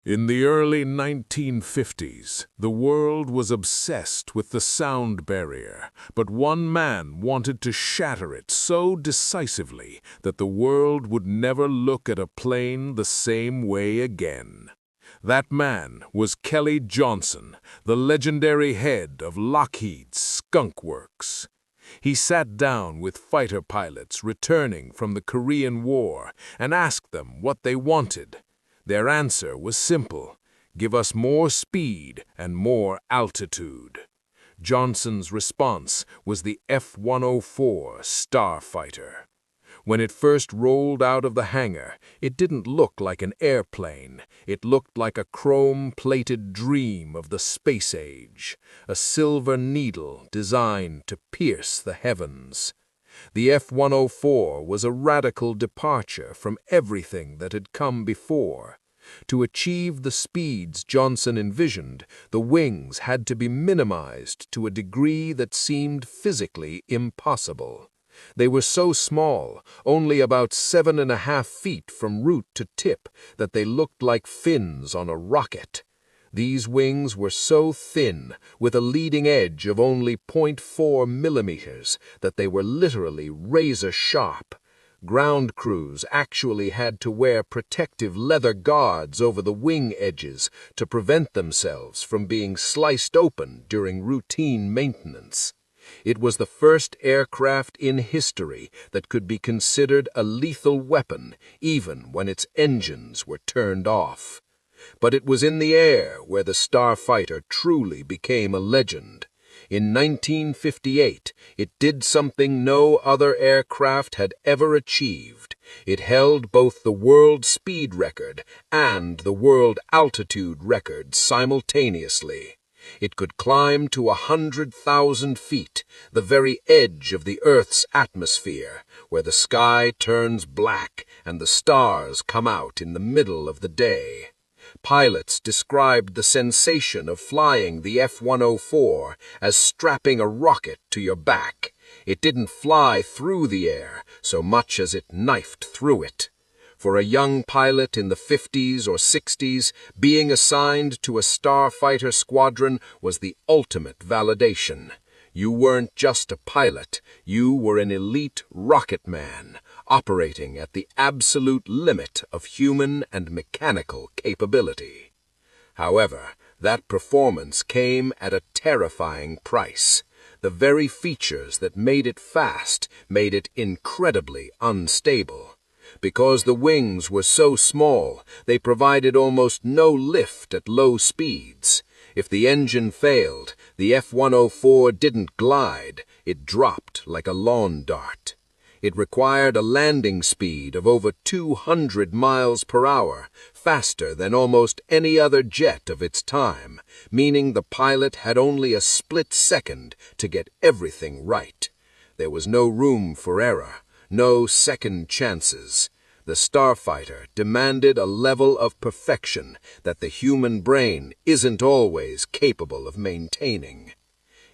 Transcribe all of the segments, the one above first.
In the early 1950s, the world was obsessed with the sound barrier, but one man wanted to shatter it so decisively that the world would never look at a plane the same way again. That man was Kelly Johnson, the legendary head of Lockheed's Skunk Works. He sat down with fighter pilots returning from the Korean War and asked them what they wanted. Their answer was simple: give us more speed and more altitude. Johnson's response was the F-104 Starfighter. When it first rolled out of the hangar, it didn't look like an airplane. It looked like a chrome-plated dream of the space age, a silver needle designed to pierce the heavens. The F-104 was a radical departure from everything that had come before. To achieve the speeds Johnson envisioned, the wings had to be minimized to a degree that seemed physically impossible. They were so small, only about 7.5 feet from root to tip, that they looked like fins on a rocket. These wings were so thin, with a leading edge of only 0.4 millimeters, that they were literally razor-sharp. Ground crews actually had to wear protective leather guards over the wing edges to prevent themselves from being sliced open during routine maintenance. It was the first aircraft in history that could be considered a lethal weapon, even when its engines were turned off. But it was in the air where the Starfighter truly became a legend. In 1958, it did something no other aircraft had ever achieved. It held both the world speed record and the world altitude record simultaneously. It could climb to 100,000 feet, the very edge of the Earth's atmosphere, where the sky turns black and the stars come out in the middle of the day. Pilots described the sensation of flying the F-104 as strapping a rocket to your back. It didn't fly through the air so much as it knifed through it. For a young pilot in the 50s or 60s, being assigned to a starfighter squadron was the ultimate validation. You weren't just a pilot, you were an elite rocket man, operating at the absolute limit of human and mechanical capability. However, that performance came at a terrifying price. The very features that made it fast made it incredibly unstable. Because the wings were so small, they provided almost no lift at low speeds. If the engine failed, the F-104 didn't glide, it dropped like a lawn dart. It required a landing speed of over 200 miles per hour, faster than almost any other jet of its time, meaning the pilot had only a split second to get everything right. There was no room for error, no second chances. The Starfighter demanded a level of perfection that the human brain isn't always capable of maintaining.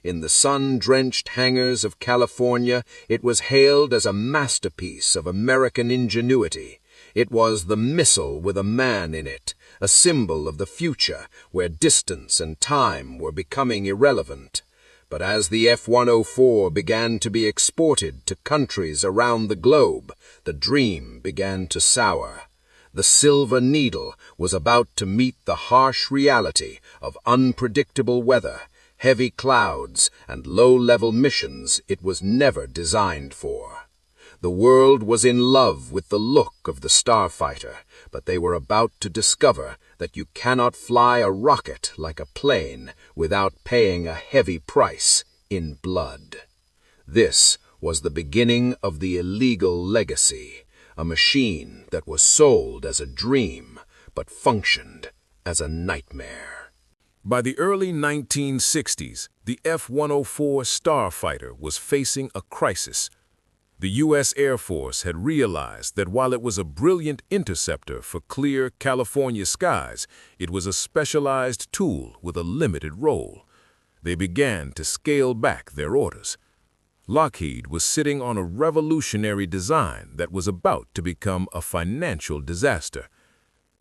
In the sun-drenched hangars of California, it was hailed as a masterpiece of American ingenuity. It was the missile with a man in it, a symbol of the future where distance and time were becoming irrelevant. But as the F-104 began to be exported to countries around the globe, the dream began to sour. The silver needle was about to meet the harsh reality of unpredictable weather, heavy clouds, and low-level missions it was never designed for. The world was in love with the look of the Starfighter, but they were about to discover that you cannot fly a rocket like a plane without paying a heavy price in blood. This was the beginning of the illegal legacy, a machine that was sold as a dream, but functioned as a nightmare. By the early 1960s, the F-104 Starfighter was facing a crisis. The U.S. Air Force had realized that while it was a brilliant interceptor for clear California skies, it was a specialized tool with a limited role. They began to scale back their orders. Lockheed was sitting on a revolutionary design that was about to become a financial disaster.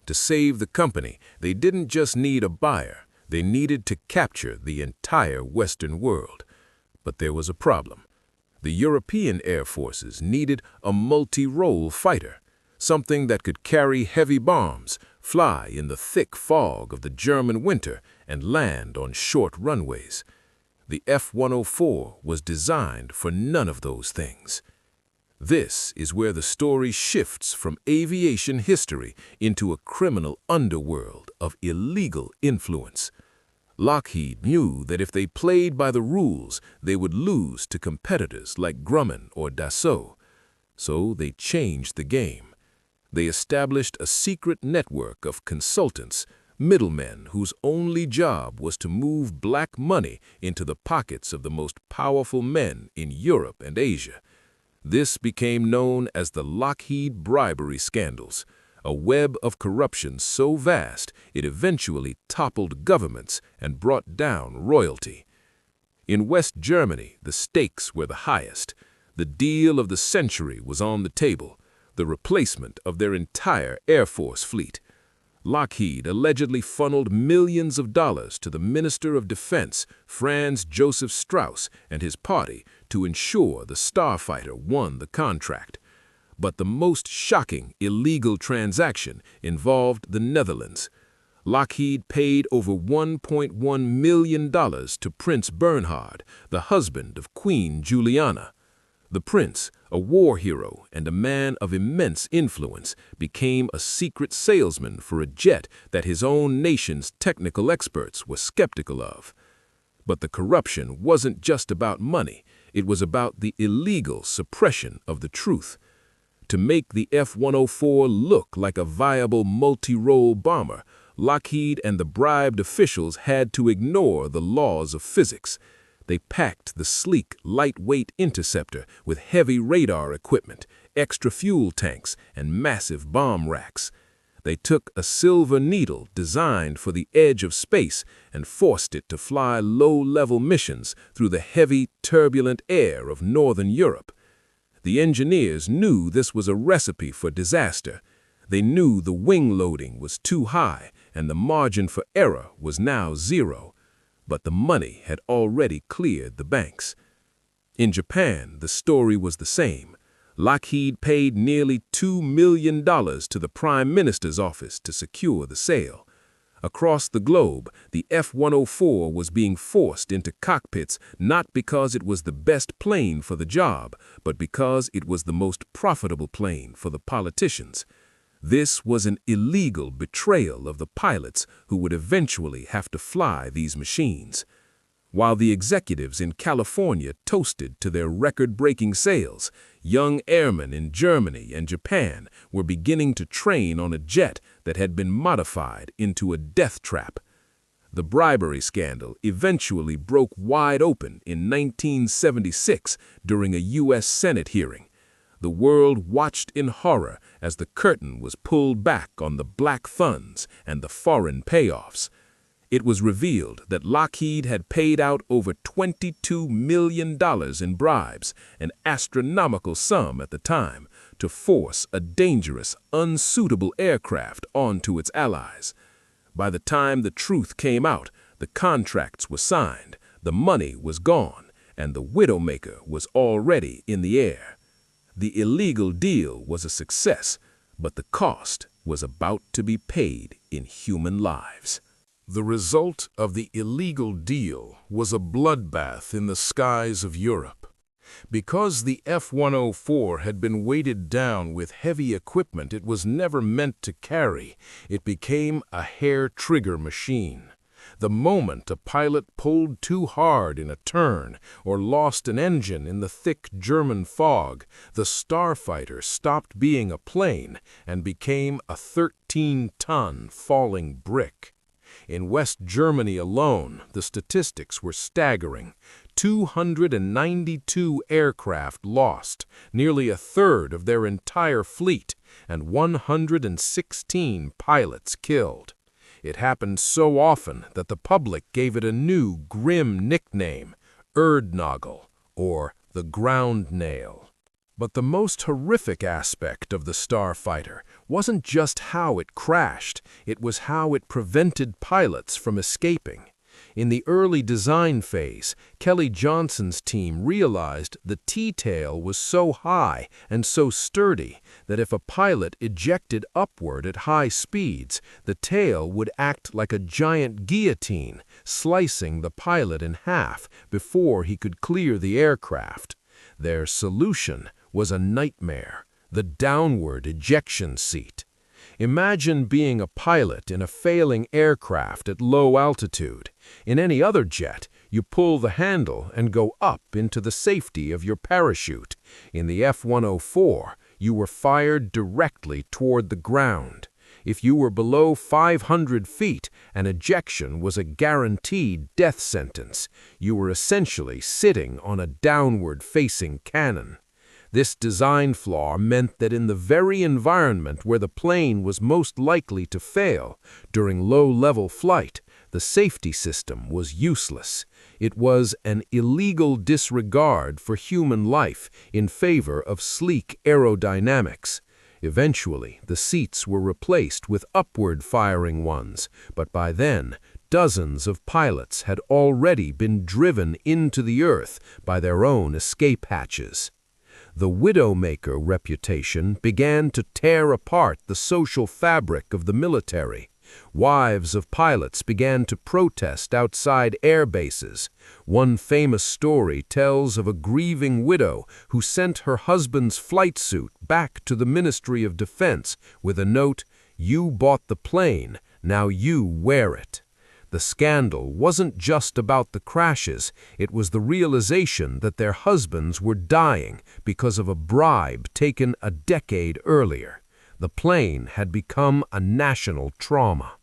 To save the company, they didn't just need a buyer, they needed to capture the entire Western world. But there was a problem. The European air forces needed a multi-role fighter, something that could carry heavy bombs, fly in the thick fog of the German winter, and land on short runways. The F-104 was designed for none of those things. This is where the story shifts from aviation history into a criminal underworld of illegal influence. Lockheed knew that if they played by the rules, they would lose to competitors like Grumman or Dassault. So they changed the game. They established a secret network of consultants, middlemen whose only job was to move black money into the pockets of the most powerful men in Europe and Asia. This became known as the Lockheed bribery scandals, a web of corruption so vast it eventually toppled governments and brought down royalty. In West Germany, the stakes were the highest. The deal of the century was on the table, the replacement of their entire Air Force fleet. Lockheed allegedly funneled millions of dollars to the Minister of Defense, Franz Joseph Strauss, and his party to ensure the Starfighter won the contract. But the most shocking illegal transaction involved the Netherlands. Lockheed paid over $1.1 million to Prince Bernhard, the husband of Queen Juliana. The prince, a war hero and a man of immense influence, became a secret salesman for a jet that his own nation's technical experts were skeptical of. But the corruption wasn't just about money, it was about the illegal suppression of the truth. To make the F-104 look like a viable multi-role bomber, Lockheed and the bribed officials had to ignore the laws of physics. They packed the sleek, lightweight interceptor with heavy radar equipment, extra fuel tanks, and massive bomb racks. They took a silver needle designed for the edge of space and forced it to fly low-level missions through the heavy, turbulent air of Northern Europe. The engineers knew this was a recipe for disaster. They knew the wing loading was too high and the margin for error was now zero. But the money had already cleared the banks. In Japan, the story was the same. Lockheed paid nearly $2 million to the Prime Minister's office to secure the sale. Across the globe, the F-104 was being forced into cockpits not because it was the best plane for the job, but because it was the most profitable plane for the politicians. This was an illegal betrayal of the pilots who would eventually have to fly these machines. While the executives in California toasted to their record-breaking sales, young airmen in Germany and Japan were beginning to train on a jet that had been modified into a death trap. The bribery scandal eventually broke wide open in 1976 during a U.S. Senate hearing. The world watched in horror as the curtain was pulled back on the black funds and the foreign payoffs. It was revealed that Lockheed had paid out over $22 million in bribes, an astronomical sum at the time, to force a dangerous, unsuitable aircraft onto its allies. By the time the truth came out, the contracts were signed, the money was gone, and the Widowmaker was already in the air. The illegal deal was a success, but the cost was about to be paid in human lives. The result of the illegal deal was a bloodbath in the skies of Europe. Because the F-104 had been weighted down with heavy equipment it was never meant to carry, it became a hair-trigger machine. The moment a pilot pulled too hard in a turn or lost an engine in the thick German fog, the Starfighter stopped being a plane and became a 13-ton falling brick. In West Germany alone, the statistics were staggering. 292 aircraft lost, nearly a third of their entire fleet, and 116 pilots killed. It happened so often that the public gave it a new, grim nickname, Erdnagel, or the ground nail. But the most horrific aspect of the Starfighter wasn't just how it crashed, it was how it prevented pilots from escaping. In the early design phase, Kelly Johnson's team realized the T-tail was so high and so sturdy that if a pilot ejected upward at high speeds, the tail would act like a giant guillotine, slicing the pilot in half before he could clear the aircraft. Their solution was a nightmare: the downward ejection seat. Imagine being a pilot in a failing aircraft at low altitude. In any other jet, you pull the handle and go up into the safety of your parachute. In the F-104, you were fired directly toward the ground. If you were below 500 feet, an ejection was a guaranteed death sentence. You were essentially sitting on a downward-facing cannon. This design flaw meant that in the very environment where the plane was most likely to fail, during low-level flight, the safety system was useless. It was an illegal disregard for human life in favor of sleek aerodynamics. Eventually, the seats were replaced with upward-firing ones, but by then, dozens of pilots had already been driven into the earth by their own escape hatches. The Widowmaker reputation began to tear apart the social fabric of the military. Wives of pilots began to protest outside air bases. One famous story tells of a grieving widow who sent her husband's flight suit back to the Ministry of Defense with a note, "You bought the plane, now you wear it." The scandal wasn't just about the crashes, it was the realization that their husbands were dying because of a bribe taken a decade earlier. The plane had become a national trauma.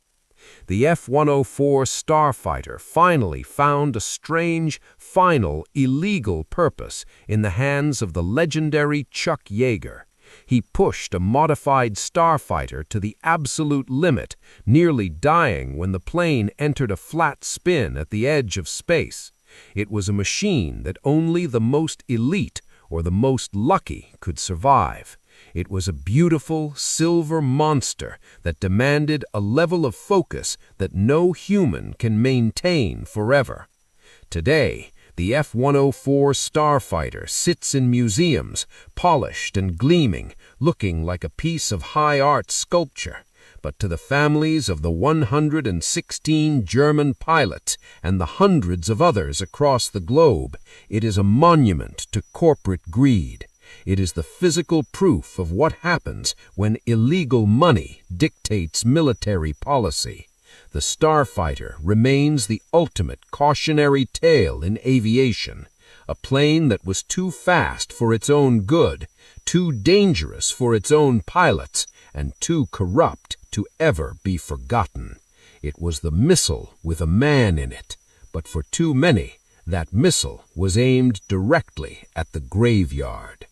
The F-104 Starfighter finally found a strange, final, illegal purpose in the hands of the legendary Chuck Yeager. He pushed a modified Starfighter to the absolute limit, nearly dying when the plane entered a flat spin at the edge of space. It was a machine that only the most elite or the most lucky could survive. It was a beautiful, silver monster that demanded a level of focus that no human can maintain forever. Today, the F-104 Starfighter sits in museums, polished and gleaming, looking like a piece of high art sculpture. But to the families of the 116 German pilots and the hundreds of others across the globe, it is a monument to corporate greed. It is the physical proof of what happens when illegal money dictates military policy. The Starfighter remains the ultimate cautionary tale in aviation, a plane that was too fast for its own good, too dangerous for its own pilots, and too corrupt to ever be forgotten. It was the missile with a man in it, but for too many, that missile was aimed directly at the graveyard.